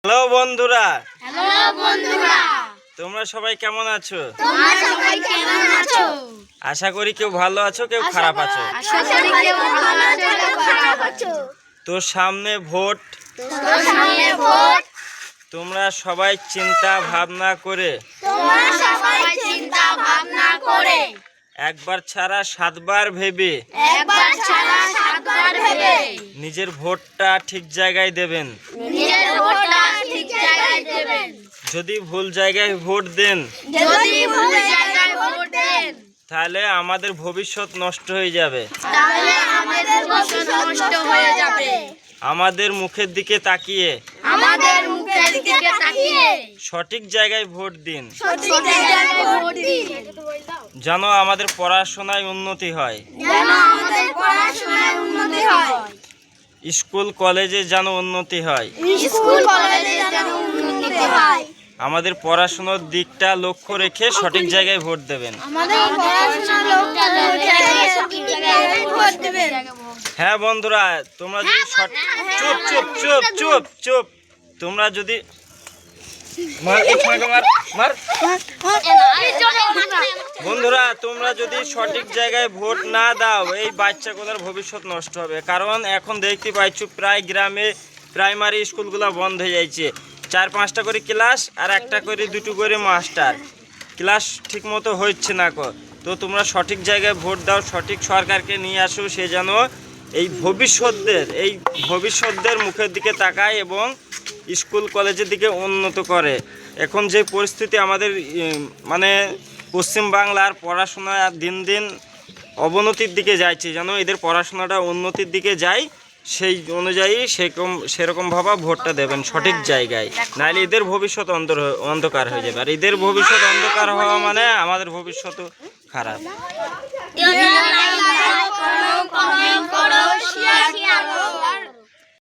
Hello বন্ধুরা, hello তোমরা সবাই কেমন আছো? তোমরা সবাই কেমন আছো? আশা করি কেউ ভালো আছো, কেউ খারাপ আছো। আশা করি কেউ ভালো আছো, কেউ খারাপ আছো। তো সামনে ভোট, সামনে ভোট, তোমরা সবাই চিন্তা ভাবনা করে তোমরা সবাই চিন্তা ভাবনা করে একবার ছাড়া 7 বার ভেবে একবার ছাড়া 7 বার ভেবে নিজের ভোটটা ঠিক জায়গায় দেবেন। নিজের ভোটটা ঠিক জায়গায় দেবেন। যদি ভুল জায়গায় ভোট দেন যদি ভুল জায়গায় ভোট দেন তাহলে আমাদের ভবিষ্যৎ নষ্ট হয়ে যাবে। তাহলে আমাদের ভবিষ্যৎ নষ্ট হয়ে যাবে। আমাদের মুখের দিকে তাকিয়ে আমাদের মুখের দিকে তাকিয়ে সঠিক জায়গায় ভোট দিন, সঠিক জায়গায় ভোট দিন। যেন আমাদের পড়াশোনায় উন্নতি হয়, যেন আমাদের পড়াশোনায় উন্নতি হয়, স্কুল কলেজে যেন উন্নতি হয়। স্কুল কলেজে যেন উন্নতি হয়। আমাদের পড়াশোনার দিকটা লক্ষ্য রেখে সঠিক জায়গায় ভোট দেবেন। আমাদের পড়াশোনার লক্ষ্য রেখে সঠিক জায়গায় ভোট দেবেন। হ্যাঁ বন্ধুরা, তোমরা যদি চুপ চুপ চুপ চুপ চুপ তোমরা যদি বন্ধুরা, তোমরা যদি সঠিক জায়গায় ভোট না দাও এই বাচ্চা কোথার ভবিষ্যৎ নষ্ট হবে। কারণ এখন দেখতে পাচ্ছ প্রায় গ্রামে প্রাইমারি স্কুলগুলো বন্ধ হয়ে যাচ্ছে। 4-5টা করে ক্লাস আর একটা করে 2টো করে মাস্টার, ক্লাস ঠিক মতো হচ্ছে না। তো তোমরা সঠিক জায়গায় ভোট দাও, সঠিক সরকারকে নিয়ে আসো, সে যেন এই ভবিষ্যৎদের মুখের দিকে তাকায় এবং স্কুল কলেজের দিকে উন্নত করে। এখন যে পরিস্থিতি আমাদের মানে পশ্চিম বাংলার পড়াশোনা দিন দিন অবনতির দিকে যাচ্ছে, যেন এদের পড়াশোনাটা উন্নতির দিকে যায়, সেই অনুযায়ী সেরকমভাবে ভোটটা দেবেন সঠিক জায়গায়। নাহলে এদের ভবিষ্যৎ অন্ধকার হয়ে যাবে, আর এদের ভবিষ্যৎ অন্ধকার হওয়া মানে আমাদের ভবিষ্যৎও খারাপ।